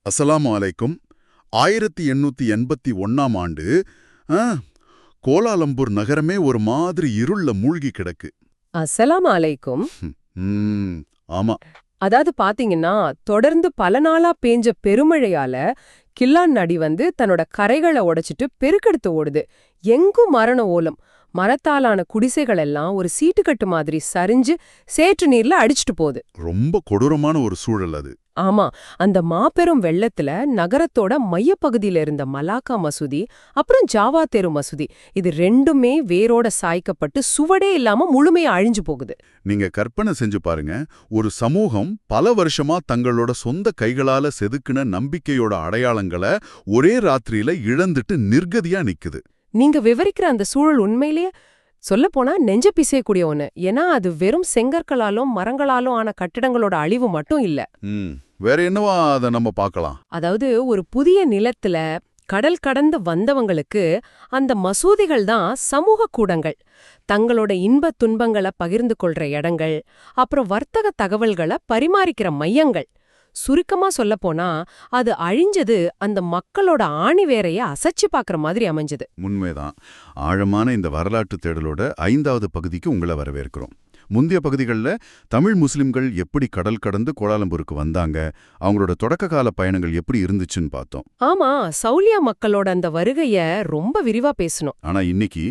அஸ்ஸலாமு அலைக்கும். 1881ஆம் ஆண்டு ஆ, கோலாலம்பூர் நகரமே ஒரு மாதிரி இருள்ல மூழ்கி கிடக்கு. அஸ்ஸலாமு அலைக்கும். ம், ஆமா. அதாவது பாத்தீங்கன்னா, தொடர்ந்து பல நாளா பேஞ்ச பெருமழையால கில்லான் நதி தன்னோட கரைகளை உடைச்சிட்டு பெருக்கெடுத்து ஓடுது. எங்கும் மரண ஓலம். மரத்தாலான குடிசைகள் எல்லாம் ஒரு சீட்டுக்கட்டு மாதிரி சரிஞ்சு சேற்று நீர்ல அடிச்சிட்டு போகுது. ரொம்ப கொடூரமான ஒரு சூழல் அது. ஆமா, அந்த மாபெரும் வெள்ளத்துல நகரத்தோட மையப்பகுதியில இருந்த மலாக்கா மசூதி, அப்புறம் ஜாவா தெரு மசூதி, இது ரெண்டுமே வேரோட சாய்க்கப்பட்டு சுவடே இல்லாம முழுமையா அழிஞ்சு போகுது. நீங்க கற்பனை செஞ்சு பாருங்க, ஒரு சமூகம் பல வருஷமா தங்களோட சொந்த கைகளால செதுக்குன நம்பிக்கையோட அடையாளங்களை ஒரே ராத்திரியில இழந்துட்டு நிர்கதியா நிக்குது. நீங்க விவரிக்கிற அந்த சூழல் உண்மையிலேயே சொல்லப்போனா நெஞ்ச பிசையக்கூடிய ஒண்ணு. ஏன்னா அது வெறும் செங்கற்களாலும் மரங்களாலும் ஆன கட்டிடங்களோட அழிவு மட்டும் இல்ல. வேற என்னவா அதை நம்ம பார்க்கலாம்? அதாவது ஒரு புதிய நிலத்துல கடல் கடந்து வந்தவங்களுக்கு அந்த மசூதிகள் தான் சமூக கூடங்கள். தங்களோட இன்பத் துன்பங்களை பகிர்ந்து கொள்ற இடங்கள், அப்புறம் வர்த்தக தகவல்களை பரிமாறிக்கிற மையங்கள். சுருக்கமா சொல்லப்போனா அது அழிஞ்சது அந்த மக்களோட ஆணிவேரைய அசைச்சு பாக்குற மாதிரி அமைஞ்சது. உண்மைதான். ஆழமான இந்த வரலாற்று தேடலோட 5வது பகுதிக்கு உங்களை வரவேற்கிறோம். முந்தைய பகுதிகளில் தமிழ் முஸ்லிம்கள் எப்படி கடல் கடந்து கோலாலம்பூருக்கு வந்தாங்க, அவங்களோட தொடக்க கால பயணங்கள் எப்படி இருந்துச்சுன்னு பார்த்தோம். ஆமா, சௌலியா மக்களோட அந்த வருகைய ரொம்ப விரிவா பேசணும். ஆனா இன்னைக்கு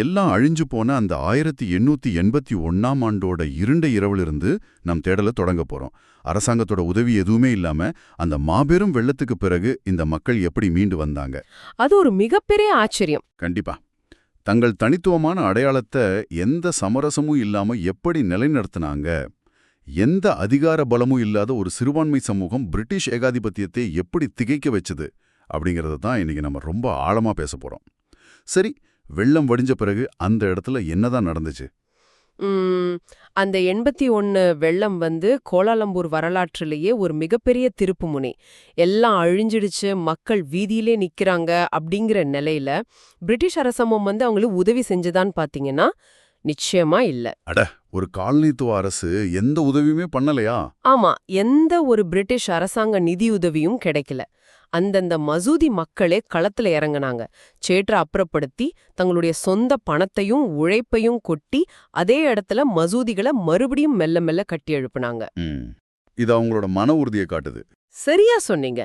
எல்லாம் அழிஞ்சு போன அந்த 1881ஆம் ஆண்டோட இருண்ட இரவுலிருந்து நம் தேடலை தொடங்க போறோம். அரசாங்கத்தோட உதவி எதுவுமே இல்லாம அந்த மாபெரும் வெள்ளத்துக்கு பிறகு இந்த மக்கள் எப்படி மீண்டு வந்தாங்க. அது ஒரு மிகப்பெரிய ஆச்சரியம். கண்டிப்பா. தங்கள் தனித்துவமான அடையாளத்தை எந்த சமரசமும் இல்லாம எப்படி நிலைநிறுத்தினாங்க, எந்த அதிகார பலமும் இல்லாத ஒரு சிறுபான்மை சமூகம் பிரிட்டிஷ் ஏகாதிபத்தியத்தை எப்படி திகைக்க வச்சது அப்படிங்கறத தான் இன்னைக்கு நம்ம ரொம்ப ஆழமா பேச போறோம். சரி, வெள்ளம் வடிஞ்ச பிறகு அந்த இடத்துல என்னதான் நடந்துச்சு? அந்த 81 வெள்ளம் கோலாலம்பூர் வரலாற்றிலேயே ஒரு மிகப்பெரிய திருப்புமுனை. எல்லாம் அழிஞ்சிடுச்சு, மக்கள் வீதியிலே நிக்கிறாங்க அப்படிங்கிற நிலையில பிரிட்டிஷ் அரசாங்கம் அவங்களுக்கு உதவி செஞ்சுதான்னு பாத்தீங்கன்னா நிச்சயமா இல்ல. அட, ஒரு காலனித்துவ அரசு எந்த உதவியுமே பண்ணலையா? ஆமா, எந்த ஒரு பிரிட்டிஷ் அரசாங்க நிதியுதவியும் கிடைக்கல. அந்தந்த மசூதி மக்களே களத்துல இறங்குனாங்க. சேற்றை அப்புறப்படுத்தி தங்களுடைய சொந்த பணத்தையும் உழைப்பையும் கொட்டி அதே இடத்துல மசூதிகளை மறுபடியும் மெல்ல மெல்ல கட்டி எழுப்புனாங்க. இது அவங்களோட மன உறுதியை காட்டுது. சரியா சொன்னீங்க.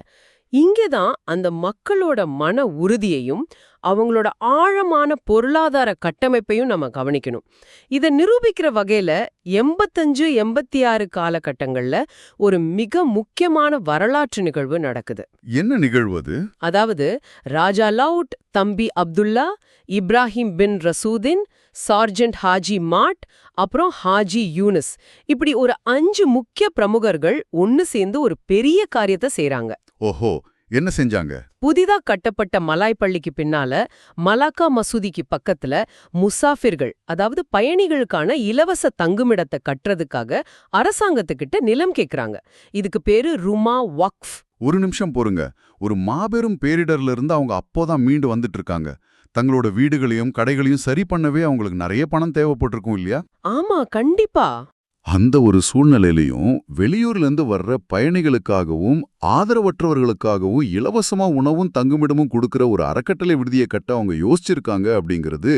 இங்கேதான் அந்த மக்களோட மன உறுதியையும் அவங்களோட ஆழமான பொருளாதார கட்டமைப்பையும் நம்ம கவனிக்கணும். இதை நிரூபிக்கிற வகையில 85-86 காலகட்டங்கள்ல ஒரு மிக முக்கியமான வரலாற்று நிகழ்வு நடக்குது. என்ன நிகழ்வு அது? அதாவது ராஜா லவுட், தம்பி அப்துல்லா, இப்ராஹிம் பின் ரசூதின், சார்ஜென்ட் ஹாஜி மாட், அப்புறம் ஹாஜி யூனிஸ், இப்படி ஒரு 5 முக்கிய பிரமுகர்கள் ஒன்னு சேர்ந்து ஒரு பெரிய காரியத்தை செய்றாங்க. ஓஹோ, என்ன செஞ்சாங்க? புதிதா கட்டப்பட்ட மலாய் பள்ளிக்கு பின்னால மலாக்கா மசூதிக்கு பக்கத்துல முசாஃபிர்கள், அதாவது பயணிகளுக்கான இலவச தங்குமிடத்தை கட்டுறதுக்காக அரசாங்கத்துக்கிட்ட நிலம் கேக்குறாங்க. இதுக்கு பேரு ருமா வக்ஃப். ஒரு நிமிஷம் பொறுங்க. ஒரு மாபெரும் பேரிடர்ல இருந்து அவங்க அப்போதான் மீண்டு வந்துட்டு இருக்காங்க. தங்களோட வீடுகளையும் கடைகளையும் சரி பண்ணவே அவங்களுக்கு நிறைய பணம் தேவைப்பட்டிருக்கும் இல்லையா? ஆமா, கண்டிப்பா. அந்த ஒரு சூழ்நிலையிலையும் வெளியூர்ல இருந்து வர்ற பயணிகளுக்காகவும் ஆதரவற்றவர்களுக்காகவும் இலவசமா உணவும் தங்குமிடமும் கொடுக்கிற ஒரு அறக்கட்டளை விடுதியை கட்ட அவங்க யோசிச்சிருக்காங்க அப்படிங்கிறது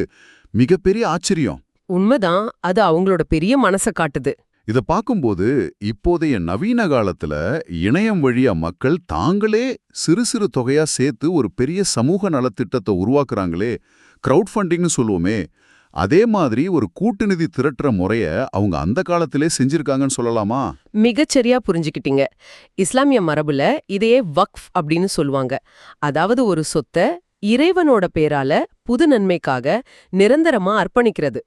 மிகப்பெரிய ஆச்சரியம். உண்மைதான், அது அவங்களோட பெரிய மனசை காட்டுது. இத பார்க்கும்போது இப்போதைய நவீன காலத்துல இணையம் வழியா மக்கள் தாங்களே சிறு சிறு தொகையா சேர்த்து ஒரு பெரிய சமூக நலத்திட்டத்தை உருவாக்குறாங்களே, கிரவுட் ஃபண்டிங்னு சொல்லுவோமே, அதே மாதிரி ஒரு கூட்டு நிதி திரட்டுற முறைய அவங்க அந்த காலத்திலே செஞ்சிருக்காங்கன்னு சொல்லலாமா? மிகச்சரியா புரிஞ்சுக்கிட்டீங்க. இஸ்லாமிய மரபுல இதையே வக்ஃப் அப்படின்னு சொல்லுவாங்க. அதாவது ஒரு சொத்தை இறைவனோட பேரால புது நன்மைக்காக நிரந்தரமா அர்ப்பணிக்கிறது.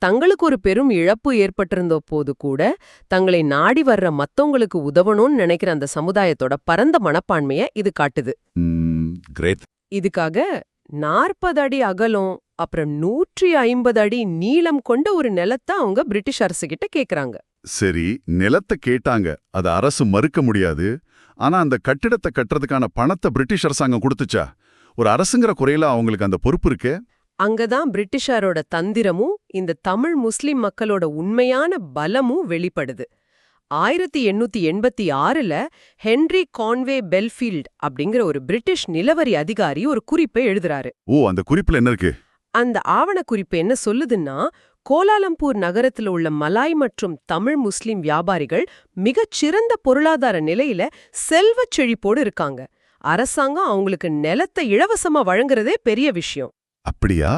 தங்களுக்கு ஒரு பெரும் இழப்பு ஏற்பட்டிருந்த போது கூட தங்களை நாடி வர்ற மத்தவங்களுக்கு உதவணும்னு நினைக்கிற அந்த சமுதாயத்தோட பரந்த மனப்பான்மைய இது காட்டுது. கிரேட். இதுக்காக 40 அடி அகலம் அப்புறம் 150 அடி நீளம் கொண்ட ஒரு நிலத்தை அவங்க பிரிட்டிஷ் அரசு கிட்ட கேக்குறாங்க. சரி, நிலத்தை கேட்டாங்க, அது அரசு மறுக்க முடியாது. ஆனா அந்த கட்டிடத்தை கட்டுறதுக்கான பணத்தை பிரிட்டிஷ் அரசாங்கம் கொடுத்துச்சா? ஒரு அரசுங்கிற குறையில அவங்களுக்கு அந்த பொறுப்பு இருக்கே. அங்கதான் பிரிட்டிஷாரோட தந்திரமும் இந்த தமிழ் முஸ்லிம் மக்களோட உண்மையான பலமும் வெளிப்படுது. 1886ல ஹென்றி கான்வே பெல்ஃபீல்ட் அப்படிங்கிற ஒரு பிரிட்டிஷ் நிலவரி அதிகாரி ஒரு குறிப்பை எழுதுறாரு. ஓ, அந்த குறிப்புல என்ன இருக்கு? அந்த ஆவணக்குறிப்பு என்ன சொல்லுதுன்னா, கோலாலம்பூர் நகரத்துல உள்ள மலாய் மற்றும் தமிழ் முஸ்லிம் வியாபாரிகள் மிகச் சிறந்த பொருளாதார நிலையில செல்வச் செழிப்போடு இருக்காங்க. அரசாங்கம் அவங்களுக்கு நிலத்தை இலவசமா வழங்குறதே பெரிய விஷயம். அப்படியா?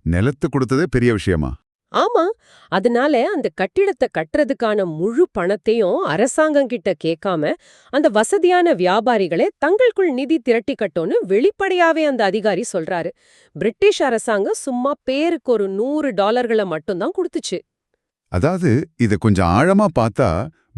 நிலத்தை கொடுத்ததே பெரிய விஷயமா? ஆமா, அதனால அந்த கட்டிடத்தை கட்டுறதுக்கான முழு பணத்தையும் அரசாங்கம் கிட்ட கேட்காம அந்த வசதியான வியாபாரிகளே தங்களுக்குள் நிதி திரட்டி கட்டோன்னு வெளிப்படையாவே அந்த அதிகாரி சொல்றாரு. பிரிட்டிஷ் அரசாங்கம் சும்மா பேருக்கு ஒரு $100 மட்டும்தான் கொடுத்துச்சு. அதாவது இத கொஞ்சம் ஆழமா பார்த்தா,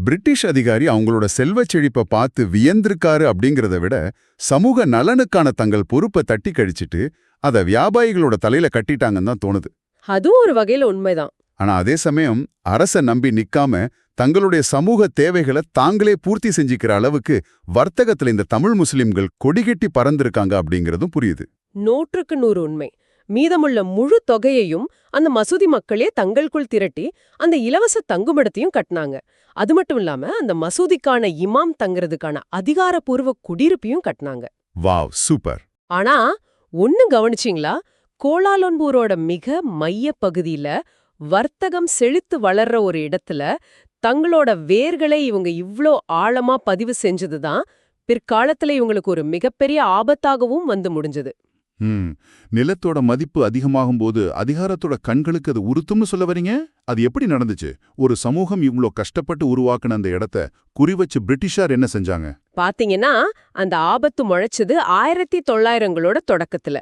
பிரிட்டிஷ் அதிகாரி அவங்களோட செல்வச் செழிப்பை பார்த்து வியந்திருக்காரு அப்படிங்கறத விட, சமூக நலனுக்கான தங்கள் பொறுப்பை தட்டி கழிச்சிட்டு அத வியாபாரிகளோட தலையில கட்டிட்டாங்கன்னு தான் தோணுது. அதுவும் ஒரு வகையில உண்மைதான். ஆனா அதே சமயம் அரச நம்பி நிக்காம தங்களுடைய சமூக தேவைகளை தாங்களே பூர்த்தி செஞ்சுக்கிற அளவுக்கு வர்த்தகத்துல இந்த தமிழ் முஸ்லிம்கள் கொடிகட்டி பறந்திருக்காங்க அப்படிங்கறதும் புரியுது. 100க்கு 100 உண்மை. மீதமுள்ள முழு தொகையையும் அந்த மசூதி மக்களே தங்களுக்குள் திரட்டி அந்த இலவச தங்குமிடத்தையும் கட்டினாங்க. அது மட்டும் இல்லாம அந்த மசூதிக்கான இமாம் தங்குறதுக்கான அதிகாரப்பூர்வ குடியிருப்பையும் கட்டினாங்க. Wow, super. ஆனா ஒன்னு கவனிச்சிங்களா? கோலாலம்பூரோட மிக மைய பகுதியில வர்த்தகம் செழித்து வளர்ற ஒரு இடத்துல தங்களோட வேர்களை இவங்க இவ்ளோ ஆழமா பதிவு செஞ்சதுதான் பிற்காலத்துல இவங்களுக்கு ஒரு மிகப்பெரிய ஆபத்தாகவும் வந்து முடிஞ்சது. நிலத்தோட மதிப்பு அதிகமாகும் போது அதிகாரத்தோட கண்களுக்கு அது உறுத்தும்னு சொல்ல வரீங்க? அது எப்படி நடந்துச்சு? ஒரு சமூகம் இவ்ளோ கஷ்டப்பட்டு உருவாக்குன அந்த இடத்த குறிவச்சு பிரிட்டிஷார் என்ன செஞ்சாங்க? பாத்தீங்கன்னா அந்த ஆபத்து முளைச்சது 1900களோட தொடக்கத்துல.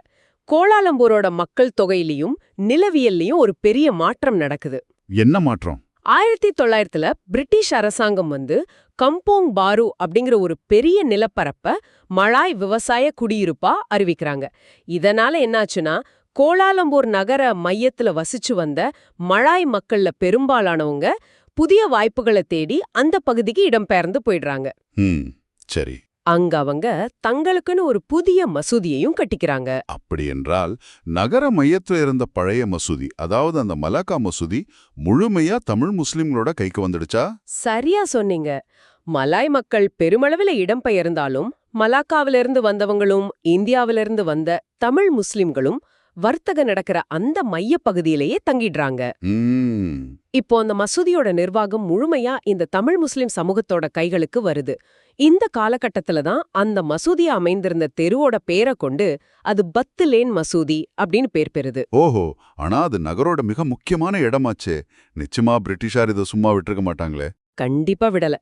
கோலாலம்பூரோட மக்கள் தொகையிலையும் நிலவியல்லையும் ஒரு பெரிய மாற்றம் நடக்குது. என்ன மாற்றம்? 1900ல பிரிட்டிஷ் அரசாங்கம் வந்து கம்போங் பாரு அப்படிங்கிற ஒரு பெரிய நிலப்பரப்ப மலாய் விவசாய குடியிருப்பா அறிவிக்கிறாங்க. இதனால என்னாச்சுன்னா, கோலாலம்பூர் நகர மையத்துல வசிச்சு வந்த மலாய் மக்கள்ல பெரும்பாலானவங்க புதிய வாய்ப்புகளை தேடி அந்த பகுதிக்கு இடம்பெயர்ந்து போயிடுறாங்க. சரி. அங்க அவங்க தங்களுக்குன்னு ஒரு புதிய மசூதியையும் கட்டிக்கிறாங்க. அப்படி என்றால் நகர மையத்துல இருந்த பழைய மசூதி, அதாவது அந்த மலாக்கா மசூதி, முழுமையா தமிழ் முஸ்லிம்களோட கைக்கு வந்துடுச்சா? சரியா சொன்னீங்க. மலாய் மக்கள் பெருமளவுல இடம்பெயர்ந்தாலும் மலாக்காவிலிருந்து வந்தவங்களும் இந்தியாவிலிருந்து வந்த தமிழ் முஸ்லிம்களும் வர்த்தக நடக்கிற அந்த மைய பகுதியிலேயே தங்கிடுறாங்க. இப்போ அந்த மசூதியோட நிர்வாகம் முழுமையா இந்த தமிழ் முஸ்லிம் சமூகத்தோட கைகளுக்கு வருது. இந்த காலகட்டத்துல தான் அந்த மசூதியா அமைந்திருந்த தெருவோட பேரை கொண்டு அது பத்து லேன் மசூதி அப்படின்னு பேர் பெறுது. ஓஹோ, ஆனா அது நகரோட மிக முக்கியமான இடமாச்சே. நிச்சயமா பிரிட்டிஷார் இதை சும்மா விட்டுருக்க மாட்டாங்களே. கண்டிப்பா விடல.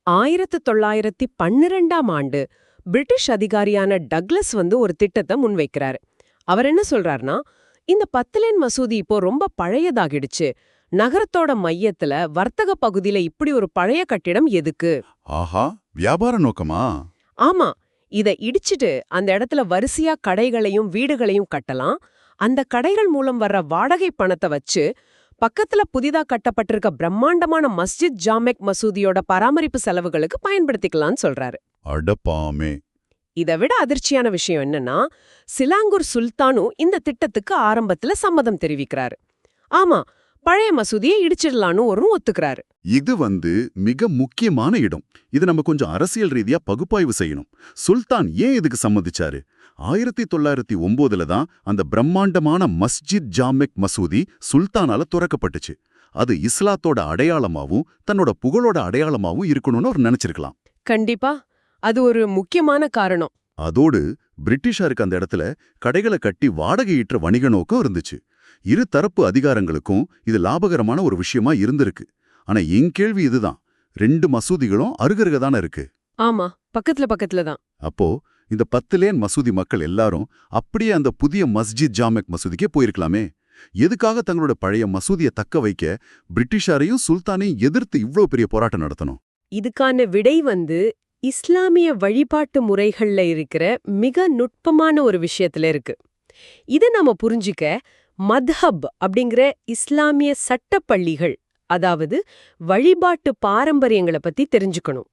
1912ஆம் ஆண்டு பிரிட்டிஷ் அதிகாரியான டக்ளஸ் வந்து ஒரு திட்டத்தை முன்வைக்கிறாரு. அவர் என்ன சொல்றாருன்னா, இந்த 10 லேன் மசூதி இப்போ ரொம்ப பழையதாகிடுச்சு. நகரத்தோட மையத்துல வர்த்தக பகுதியில இப்படி ஒரு பழைய கட்டிடம் எதுக்கு? ஆஹா, வியாபார நோக்கமா? ஆமா, இத இடிச்சிட்டு அந்த இடத்துல வரிசையா கடைகளையும் வீடுகளையும் கட்டலாம். அந்த கடைகள் மூலம் வர்ற வாடகை பணத்தை வச்சு பக்கத்துல புதிதா கட்டப்பட்டிருக்க பிரம்மாண்டமான மஸ்ஜித் ஜாமெக் மசூதியோட பராமரிப்பு செலவுகளுக்கு பயன்படுத்திக்கலாம்னு சொல்றாரு. அடப்பாமே. இதை விட அதிர்ச்சியான விஷயம் என்னன்னா, சிலாங்கூர் சுல்தானும் இந்த திட்டத்துக்கு ஆரம்பத்துல சம்மதம் தெரிவிக்கிறாரு. ஆமா, பழைய மசூதியை இடிச்சிடலான்னு ஒத்துக்கிறாரு. இது மிக முக்கியமான இடம். இது நம்ம கொஞ்சம் அரசியல் ரீதியா பகுப்பாய்வு செய்யணும். சுல்தான் ஏன் இதுக்கு சம்மதிச்சாரு? 1909ல தான் அந்த பிரம்மாண்டமான மஸ்ஜித் ஜாமெக் மசூதி சுல்தானால துறக்கப்பட்டுச்சு. அது இஸ்லாத்தோட அடையாளமாவும் தன்னோட புகழோட அடையாளமாவும் இருக்கணும்னு அவர் நினைச்சிருக்கலாம். கண்டிப்பா, அது ஒரு முக்கியமான காரணம். அதோடு பிரிட்டிஷாருக்கு அந்த இடத்துல கடைகளை கட்டி வாடகையிட்ட வணிக நோக்கம் இருந்துச்சு. இரு தரப்பு அதிகாரங்களுக்கும் இது லாபகரமான ஒரு விஷயமா இருந்திருக்கு. ஆனா என் கேள்வி இதுதான், 2 மசூதிகளும் அருகருக தானே இருக்கு. ஆமா, பக்கத்துல தான். அப்போ இந்த 10 லேன் மசூதி மக்கள் எல்லாரும் அப்படியே அந்த புதிய மஸ்ஜித் ஜாமெக் மசூதிக்கே போயிருக்கலாமே. எதுக்காக தங்களோட பழைய மசூதியை தக்க வைக்க பிரிட்டிஷாரையும் சுல்தானையும் எதிர்த்து இவ்ளோ பெரிய போராட்டம் நடத்தணும்? இதுக்கான விடை இஸ்லாமிய வழிபாட்டு முறைகள்ல இருக்கிற மிக நுட்பமான ஒரு விஷயத்துல இருக்கு. இதை நாம புரிஞ்சுக்க மத்ஹப் அப்படிங்கிற இஸ்லாமிய சட்டப்பள்ளிகள், அதாவது வழிபாட்டு பாரம்பரியங்களை பத்தி தெரிஞ்சுக்கணும்.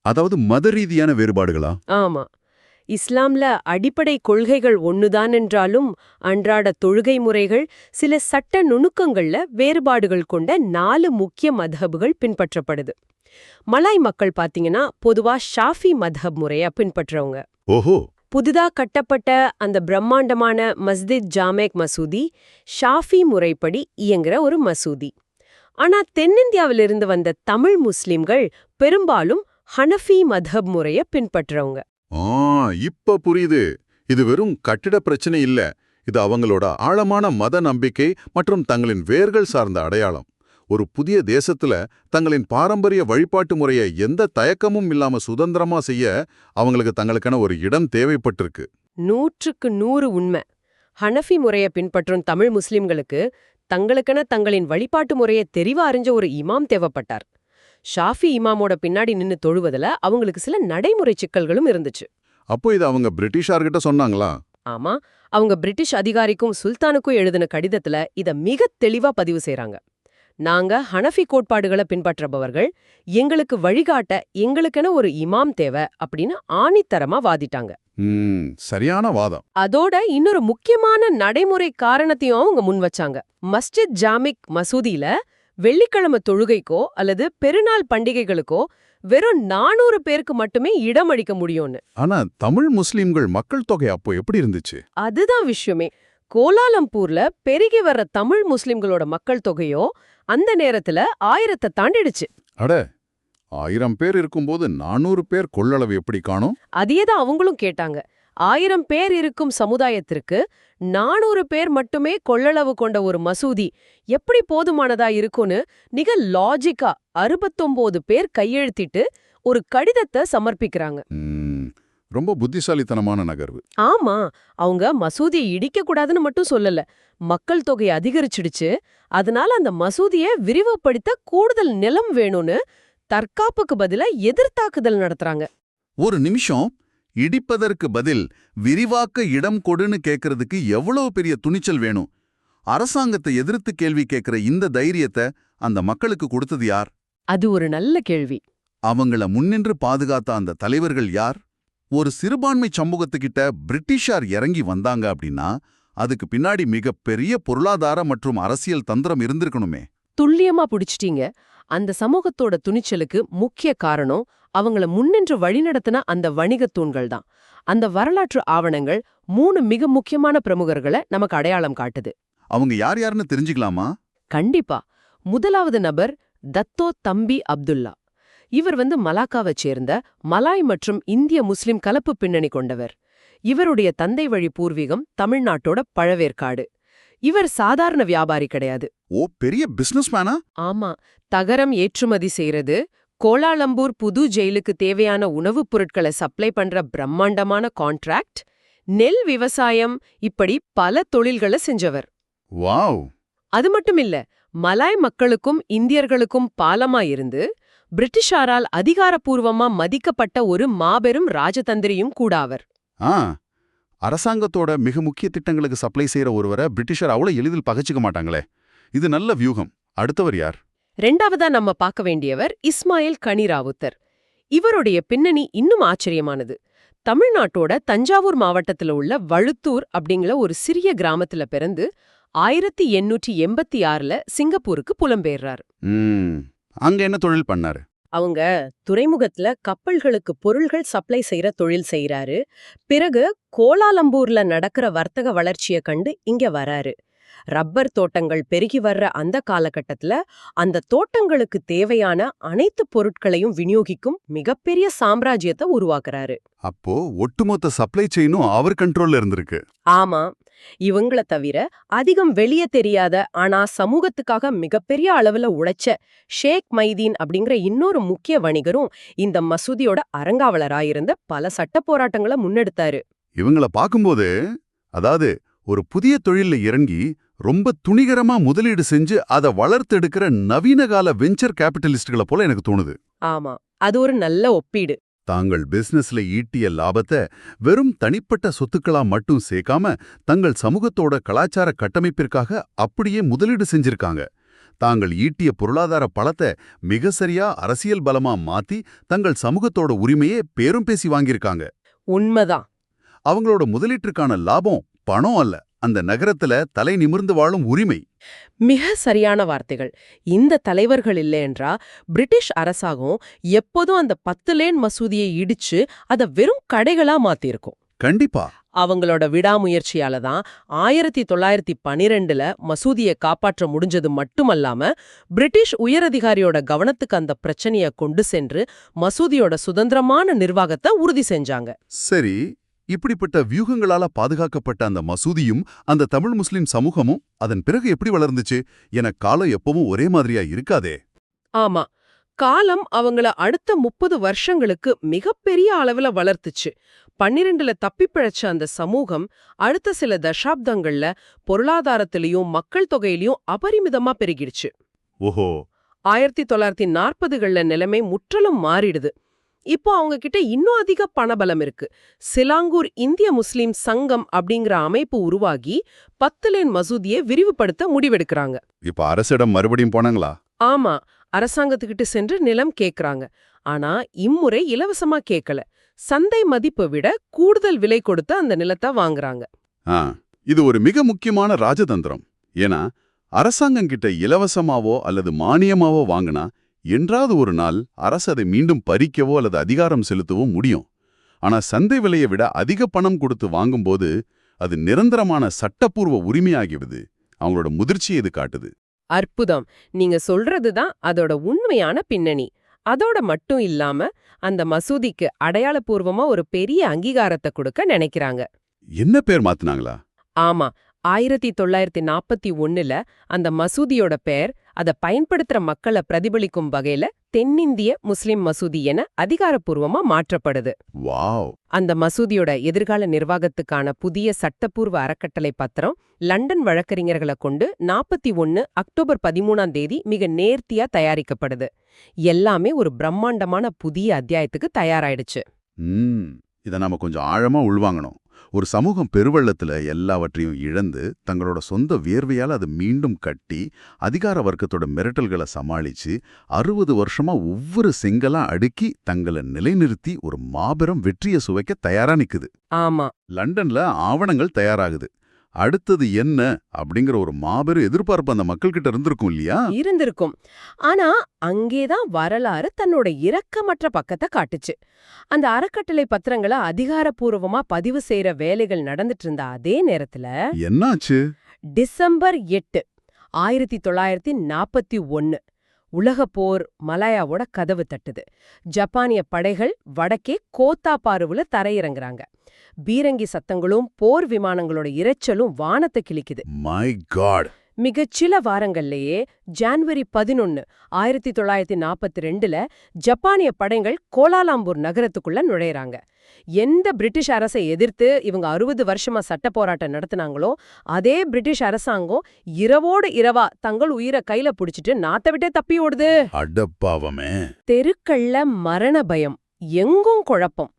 அதாவது மத ரீதியான வேறுபாடுகளா? ஆமா, இஸ்லாம்ல அடிப்படை கொள்கைகள் ஒண்ணுதான் என்றாலும் அன்றாட தொழுகை முறைகள் சில சட்ட நுணுக்கங்கள்ல வேறுபாடுகள் கொண்ட 4 முக்கிய மத்ஹபுகள் பின்பற்றப்படுது. மலாய் மக்கள் பாத்தீங்கன்னா பொதுவா ஷாஃபி மத்ஹப் முறைய பின்பற்றவங்க. ஓஹோ. புதிதா கட்டப்பட்ட அந்த பிரம்மாண்டமான மஸ்ஜித் ஜாமேக் மசூதி ஷாஃபி முறைப்படி இயங்குற ஒரு மசூதி. ஆனா தென்னிந்தியாவிலிருந்து வந்த தமிழ் முஸ்லிம்கள் பெரும்பாலும் ஹனஃபி மத்ஹப் முறைய பின்பற்றவங்க. இப்ப புரியுது. இது வெறும் கட்டிட பிரச்சனை இல்ல. இது அவங்களோட ஆழமான மத நம்பிக்கை மற்றும் தங்களின் வேர்கள் சார்ந்த அடையாளம். ஒரு புதிய தேசத்துல தங்களின் பாரம்பரிய வழிபாட்டு முறையை எந்த தயக்கமும் இல்லாம சுதந்திரமா செய்ய அவங்களுக்கு தங்களுக்கான ஒரு இடம் தேவைப்பட்டிருக்கு. 100க்கு 100 உண்மை. ஹனஃபி முறைய பின்பற்றும் தமிழ் முஸ்லிம்களுக்கு தங்களுக்கென தங்களின் வழிபாட்டு முறையை தெரிவா அறிஞ்ச ஒரு இமாம் தேவைப்பட்டார். ஷாஃபி இமாமோட பின்னாடி நின்னு தொழுவதுல அவங்களுக்கு சில நடைமுறை சிக்கல்களும் இருந்துச்சு. அப்போ இது அவங்க பிரிட்டிஷார்கிட்ட சொன்னாங்களா? ஆமா, அவங்க பிரிட்டிஷ் அதிகாரிக்கும் சுல்தானுக்கும் எழுதின கடிதத்துல இத மிக தெளிவா பதிவு செய்றாங்க. நாங்க ஹனஃபி கோட்பாடுகளை பின்பற்றபவர்கள், எங்களுக்கு வழிகாட்ட எங்களுக்கென ஒரு இமாம் தேவை அப்படின்னு ஆணித்தரமா வாதிட்டாங்க. சரியான வாதம். அதோட இன்னொரு முக்கியமான நடைமுறை காரணத்தையும் அவங்க முன் வச்சாங்க. மஸ்ஜித் ஜாமிக் மசூதியில வெள்ளிக்கிழமை தொழுகைக்கோ அல்லது பெருநாள் பண்டிகைகளுக்கோ வெறும் 400 பேருக்கு மட்டுமே இடம் அளிக்க முடியும்னு. ஆனா தமிழ் முஸ்லிம்கள் மக்கள் தொகை அப்போ எப்படி இருந்துச்சு? அதுதான் விஷயமே. கோலாலம்பூர்ல பெருகி வர்ற தமிழ் முஸ்லிம்களோட மக்கள் தொகையோ அந்த நேரத்துல 1000 தாண்டிடுச்சு. அட, 1000 பேர் இருக்கும்போது 400 பேர் கொள்ளளவு எப்படி காணும்? அதையேதான் அவங்களும் கேட்டாங்க. 1000 பேர் இருக்கும் சமுதாயத்திற்கு 400 பேர் மட்டுமே கொள்ளளவு கொண்ட ஒரு மசூதி எப்படி போதுமானதா இருக்கும்னு மிக லாஜிக்கா 69 பேர் கையெழுத்திட்டு ஒரு கடிதத்தை சமர்ப்பிக்கிறாங்க. ரொம்ப புத்திசாலித்தனமான நகர்வு. ஆமா, அவங்க மசூதியை இடிக்க கூடாதுன்னு மட்டும் சொல்லல, மக்கள் தொகை அதிகரிச்சிடுச்சு, அதனால அந்த மசூதியை விரிவுபடுத்த கூடுதல் நிலம் வேணும்னு தற்காப்புக்கு பதிலா எதிர்த்தாக்குதல் நடத்துறாங்க. ஒரு நிமிஷம், இடிப்பதற்கு பதில் விரிவாக்க இடம் கொடுன்னு கேட்கறதுக்கு எவ்வளவு பெரிய துணிச்சல் வேணும்? அரசாங்கத்தை எதிர்த்து கேள்வி கேட்கிற இந்த தைரியத்தை அந்த மக்களுக்கு கொடுத்தது யார்? அது ஒரு நல்ல கேள்வி. அவங்கள முன்னின்று பாதுகாத்த அந்த தலைவர்கள் யார்? ஒரு சிறுபான்மை சமூகத்துக்கிட்ட பிரிட்டிஷார் இறங்கி வந்தாங்க அப்படின்னா அதுக்கு பின்னாடி மிகப்பெரிய பொருளாதார மற்றும் அரசியல் தந்திரம் இருந்திருக்கணுமே. துல்லியமா புடிச்சிட்டீங்க. அந்த சமூகத்தோட துணிச்சலுக்கு முக்கிய காரணம் அவங்கள முன்னின்று வழிநடத்தின அந்த வணிகத் தூண்கள் தான். அந்த வரலாற்று ஆவணங்கள் 3 மிக முக்கியமான பிரமுகர்களை நமக்கு அடையாளம் காட்டுது. அவங்க யார் யாருன்னு தெரிஞ்சுக்கலாமா? கண்டிப்பா. முதலாவது நபர் தத்தோ தம்பி அப்துல்லா. இவர் மலாக்காவைச் சேர்ந்த மலாய் மற்றும் இந்திய முஸ்லிம் கலப்பு பின்னணி கொண்டவர். இவருடைய தந்தை வழி பூர்வீகம் தமிழ்நாட்டோட பழவேற்காடு. இவர் சாதாரண வியாபாரி கிடையாது. ஓ, பெரிய பிசினஸ்மேனா? ஆமா, தகரம் ஏற்றுமதி செய்யறது, கோலாலம்பூர் புது ஜெயிலுக்கு தேவையான உணவுப் பொருட்களை சப்ளை பண்ற பிரம்மாண்டமான கான்ட்ராக்ட், நெல் விவசாயம், இப்படி பல தொழில்களை செஞ்சவர். வாவ். அது மட்டும் இல்ல, மலாய் மக்களுக்கும் இந்தியர்களுக்கும் பாலமா இருந்து பிரிட்டிஷாரால் அதிகாரப்பூர்வமா மதிக்கப்பட்ட ஒரு மாபெரும் ராஜதந்திரியும் கூட அவர். அரசாங்கத்தோட மிக முக்கிய திட்டங்களுக்கு சப்ளை செய்யற ஒருவரை பிரிட்டிஷர் அவ்வளவு எளிதில் பகைச்சிக்க மாட்டாங்களே. இது நல்ல வியூகம். அடுத்தவர் யார்? ரெண்டாவதா நம்ம பார்க்க வேண்டியவர் இஸ்மாயில் கனிராவுத்தர். இவருடைய பின்னணி இன்னும் ஆச்சரியமானது. தமிழ்நாட்டோட தஞ்சாவூர் மாவட்டத்துல உள்ள வழுத்தூர் அப்படிங்கிற ஒரு சிறிய கிராமத்துல பிறந்து 1886ல சிங்கப்பூருக்கு புலம்பெயர்றார். அங்க என்ன தொழில் பண்ணாரு? அவங்க துறைமுகத்துல கப்பல்களுக்கு பொருள்கள் சப்ளை செய்யற தொழில் செய்யறாரு. பிறகு கோலாலம்பூர்ல நடக்கிற வர்த்தக வளர்ச்சியை கண்டு இங்க வராரு. ரப்பர் தோட்டங்கள் பெருகி வர்ற அந்த காலகட்டத்துல அந்த தோட்டங்களுக்கு தேவையான அனைத்து பொருட்களையும் விநியோகிக்கும் மிகப்பெரிய சாம்ராஜ்யத்தை உருவாக்குறாரு. அப்போ ஒட்டுமொத்த சப்ளை செயினும் அவர் கண்ட்ரோல்ல இருந்திருக்கு. ஆமா, இவங்கள தவிர அதிகம் வெளியே தெரியாத ஆனா சமூகத்துக்காக மிகப்பெரிய அளவுல உழைச்ச ஷேக் மைதீன் அப்படிங்கிற இன்னொரு முக்கிய வணிகரும் இந்த மசூதியோட அரங்காவலராயிருந்த பல சட்ட போராட்டங்களை முன்னெடுத்தாரு. இவங்கள பாக்கும்போது, அதாவது ஒரு புதிய தொழில்ல இறங்கி ரொம்ப துணிகரமா முதலீடு செஞ்சு அதை வளர்த்தெடுக்கிற நவீன கால வெஞ்சர் கேபிட்டலிஸ்டுகளை போல எனக்கு தோணுது. ஆமா, அது ஒரு நல்ல ஒப்பீடு. தாங்கள் பிசினஸ்ல ஈட்டிய லாபத்தை வெறும் தனிப்பட்ட சொத்துக்களா மட்டும் சேர்க்காம தங்கள் சமூகத்தோட கலாச்சார கட்டமைப்பிற்காக அப்படியே முதலீடு செஞ்சிருக்காங்க. தாங்கள் ஈட்டிய பொருளாதார பலத்தை மிக சரியா அரசியல் பலமா மாத்தி தங்கள் சமூகத்தோட உரிமையே பேரும் பேசி வாங்கியிருக்காங்க. உண்மைதான். அவங்களோட முதலீட்டுக்கான லாபம் பணம் அல்ல, அந்த நகரத்துல தலை நிமிர்ந்து வாழும் உரிமை. மிக சரியான வார்த்தைகள். இந்த தலைவர்கள் இல்லையென்றா பிரிட்டிஷ் அரசாங்கம் எப்போதும் அந்த 10 லேன் மசூதியை இடிச்சு அத வெறும் கடைகளா மாத்திருக்கும். கண்டிப்பா. அவங்களோட விடாமுயற்சியால தான் 1912ல மசூதியை காப்பாற்ற முடிஞ்சது மட்டுமல்லாம பிரிட்டிஷ் உயரதிகாரியோட கவனத்துக்கு அந்த பிரச்சனைய கொண்டு சென்று மசூதியோட சுதந்திரமான நிர்வாகத்தை உறுதி செஞ்சாங்க. சரி, இப்படிப்பட்ட வியூகங்களால பாதுகாக்கப்பட்ட அந்த மசூதியும் அந்த தமிழ் முஸ்லிம் சமூகமும் அதன் பிறகு எப்படி வளர்ந்துச்சு என காலம் எப்பவும் ஒரே மாதிரியா இருக்காதே. ஆமா, காலம் அவங்கள அடுத்த 30 வருஷங்களுக்கு மிகப்பெரிய அளவுல வளர்த்துச்சு. 12ல தப்பிப்பிழைச்ச அந்த சமூகம் அடுத்த சில தசாப்தங்கள்ல பொருளாதாரத்திலையும் மக்கள் தொகையிலையும் அபரிமிதமா பெருகிடுச்சு. ஓஹோ. 1940கள்ல நிலைமை முற்றிலும் மாறிடுது. இப்போ அவங்க கிட்ட இன்னும் அதிக பணபலம் இருக்கு. சிலாங்கூர் இந்திய முஸ்லிம் சங்கம் அப்படிங்கிற அமைப்பு உருவாகி 10 லேன் மசூதியை விரிவுபடுத்த முடிவெடுக்கிறாங்க. இப்ப அரசிடம் மறுபடியும் போனாங்களா? ஆமா, அரசாங்கத்துக்கிட்ட சென்று நிலம் கேக்குறாங்க. ஆனா இம்முறை இலவசமா கேட்கல. சந்தை மதிப்பை விட கூடுதல் விலை கொடுத்து அந்த நிலத்தை வாங்குறாங்க. இது ஒரு மிக முக்கியமான ராஜதந்திரம். ஏன்னா அரசாங்கம் கிட்ட இலவசமாவோ அல்லது மானியமாவோ வாங்கினா என்றாவது ஒரு நாள் அரசு அதை மீண்டும் பறிக்கவோ அல்லது அதிகாரம் செலுத்தவோ முடியும். ஆனா சந்தை விலையை விட அதிக பணம் கொடுத்து வாங்கும்போது அது நிரந்தரமான சட்டப்பூர்வ உரிமையாகிவிடுது. அவங்களோட முதிர்ச்சியை இது காட்டுது. அற்புதம். நீங்க சொல்றதுதான் அதோட உண்மையான பின்னணி. அதோட மட்டும் இல்லாம அந்த மசூதிக்கு அடையாளப்பூர்வமா ஒரு பெரிய அங்கீகாரத்தை கொடுக்க நினைக்கிறாங்க. என்ன பேர் மாத்துனாங்களா? ஆமா, 1941ல அந்த மசூதியோட பெயர் அத பயன்படுத்துற மக்களை பிரதிபலிக்கும் வகையில தென்னிந்திய முஸ்லிம் மசூதி என அதிகாரப்பூர்வமா மாற்றப்படுது. வாவ். அந்த மசூதியோட எதிர்கால நிர்வாகத்துக்கான புதிய சட்டப்பூர்வ அறக்கட்டளை பத்திரம் லண்டன் வழக்கறிஞர்களை கொண்டு 41 அக்டோபர் 13 மிக நேர்த்தியா தயாரிக்கப்படுது. எல்லாமே ஒரு பிரம்மாண்டமான புதிய அத்தியாயத்துக்கு தயாராயிடுச்சு. இத நாம கொஞ்சம் ஆழமா உள்வாங்கணும். ஒரு சமூகம் பெருவெள்ளத்துல எல்லாவற்றையும் இழந்து தங்களோட சொந்த வியர்வையால் அது மீண்டும் கட்டி அதிகார வர்க்கத்தோட மிரட்டல்களை சமாளிச்சு 60 வருஷமா ஒவ்வொரு செங்கலா அடுக்கி தங்களை நிலைநிறுத்தி ஒரு மாபெரும் வெற்றியை சுவைக்க தயாரா நிக்குது. ஆமா, லண்டன்ல ஆவணங்கள் தயாராகுது. அடுத்தது என்ன அப்படிங்கிற ஒரு மாபெரும் எதிர்பார்ப்பு அந்த மக்கள்கிட்ட இருந்திருக்கும் இல்லையா? இருந்திருக்கும். ஆனா அங்கேதான் வரலாறு தன்னோட இரக்கமற்ற பக்கத்தை காட்டுச்சு. அந்த அறக்கட்டளை பத்திரங்களை அதிகாரப்பூர்வமா பதிவு செய்யற வேலைகள் நடந்துட்டு இருந்த அதே நேரத்துல என்னாச்சு? டிசம்பர் 8, 1941 உலகப் போர் மலாயாவோட கதவு தட்டுது. ஜப்பானிய படைகள் வடக்கே கோத்தாபாருவுல தரையிறங்குறாங்க. பீரங்கி சத்தங்களும் போர் விமானங்களோட இரைச்சலும் வானத்தை கிழிக்குது. My God. மிகச்சில வாரங்கள்லயே ஜான்வரி 11, 1942ல ஜப்பானிய படைகள் கோலாலம்பூர் நகரத்துக்குள்ள நுழையறாங்க. எந்த பிரிட்டிஷ் அரசை எதிர்த்து இவங்க 60 வருஷமா சட்ட போராட்டம் நடத்தினாங்களோ அதே பிரிட்டிஷ் அரசாங்கம் இரவோடு இரவா தங்கள் உயிரை கையில புடிச்சிட்டு நாட்டை விட்டே தப்பி ஓடுது. அடப்பாவமே. தெருக்கள்ல மரண பயம், எங்கும் குழப்பம்.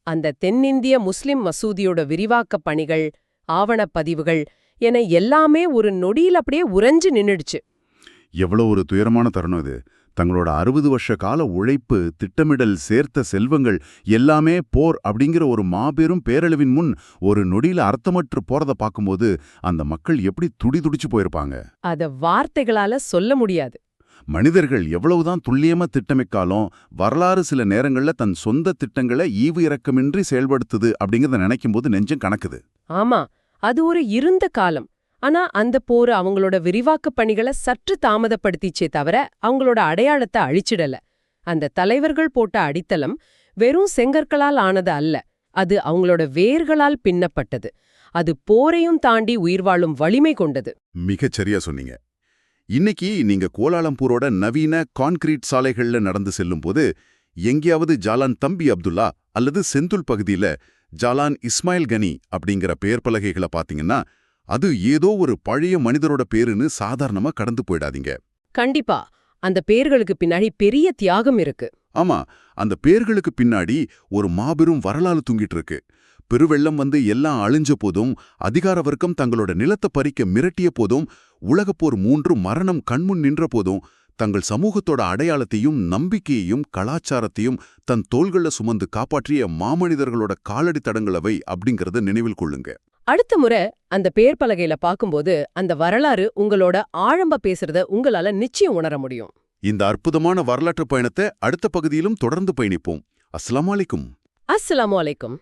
அந்த தென்னிந்திய முஸ்லிம் மசூதியோட விரிவாக்க பணிகள், ஆவணப்பதிவுகள் என எல்லாமே ஒரு நொடியில் அப்படியே உறைஞ்சு நின்னுடுச்சு. எவ்வளவு ஒரு துயரமான தருணம் இது. தங்களோட 60 வருஷ கால உழைப்பு, திட்டமிடல், சேர்த்த செல்வங்கள் எல்லாமே போர் அப்படிங்கிற ஒரு மாபெரும் பேரழிவின் முன் ஒரு நொடியில அர்த்தமற்று போறத பார்க்கும்போது அந்த மக்கள் எப்படி துடிதுடிச்சு போயிருப்பாங்க. அத வார்த்தைகளால சொல்ல முடியாது. மனிதர்கள் எவ்வளவுதான் துல்லியமா திட்டமிட்டாலும் வரலாறு சில நேரங்கள்ல தன் சொந்த திட்டங்களை ஈவு இரக்கமின்றி செயல்படுத்துது அப்படிங்கறத நினைக்கும் போது நெஞ்சம் கணக்குது. ஆமா, அது ஒரு இருண்ட காலம். ஆனா அந்த போர் அவங்களோட விரிவாக்க பணிகளை சற்று தாமதப்படுத்திச்சே தவிர அவங்களோட அடையாளத்தை அழிச்சிடல. அந்த தலைவர்கள் போட்ட அடித்தளம் வெறும் செங்கற்களால் ஆனது அல்ல, அது அவங்களோட வேர்களால் பின்னப்பட்டது. அது போரையும் தாண்டி உயிர் வாழும் வலிமை கொண்டது. மிகச் சரியா சொன்னீங்க. இன்னைக்கு நீங்க கோலாலம்பூரோட நவீன கான்கிரீட் சாலைகள்ல நடந்து செல்லும்போது எங்கேயாவது ஜாலான் தம்பி அப்துல்லா அல்லது செந்துல் பகுதியில ஜாலான் இஸ்மாயில் கனி அப்படிங்கிற பெயர் பலகைகளை பாத்தீங்கன்னா அது ஏதோ ஒரு பழைய மனிதரோட பேருன்னு சாதாரணமா கடந்து போயிடாதீங்க. கண்டிப்பா அந்த பேர்களுக்கு பின்னாடி பெரிய தியாகம் இருக்கு. ஆமா, அந்த பேர்களுக்கு பின்னாடி ஒரு மாபெரும் வரலாறு தூங்கிட்டு இருக்கு. பெருவெள்ளம் வந்து எல்லாம் அழிஞ்ச போதும், அதிகார வர்க்கம் தங்களோட நிலத்தை பறிக்க மிரட்டிய போதும், உலகப்போர் 3 மரணம் கண்முன் நின்ற போதும் தங்கள் சமூகத்தோட அடையாளத்தையும் நம்பிக்கையையும் கலாச்சாரத்தையும் தன் தோள்கள்ல சுமந்து காப்பாற்றிய மாமனிதர்களோட காலடி தடங்களவை அப்படிங்கறத நினைவில் கொள்ளுங்க. அடுத்த முறை அந்த பேர் பலகையில பாக்கும்போது அந்த வரலாறு உங்களோட ஆழம்ப பேசுறத உங்களால நிச்சயம் உணர முடியும். இந்த அற்புதமான வரலாற்று பயணத்தை அடுத்த பகுதியிலும் தொடர்ந்து பயணிப்போம். அஸ்ஸலாமு அலைக்கும். அஸ்ஸலாமு அலைக்கும்.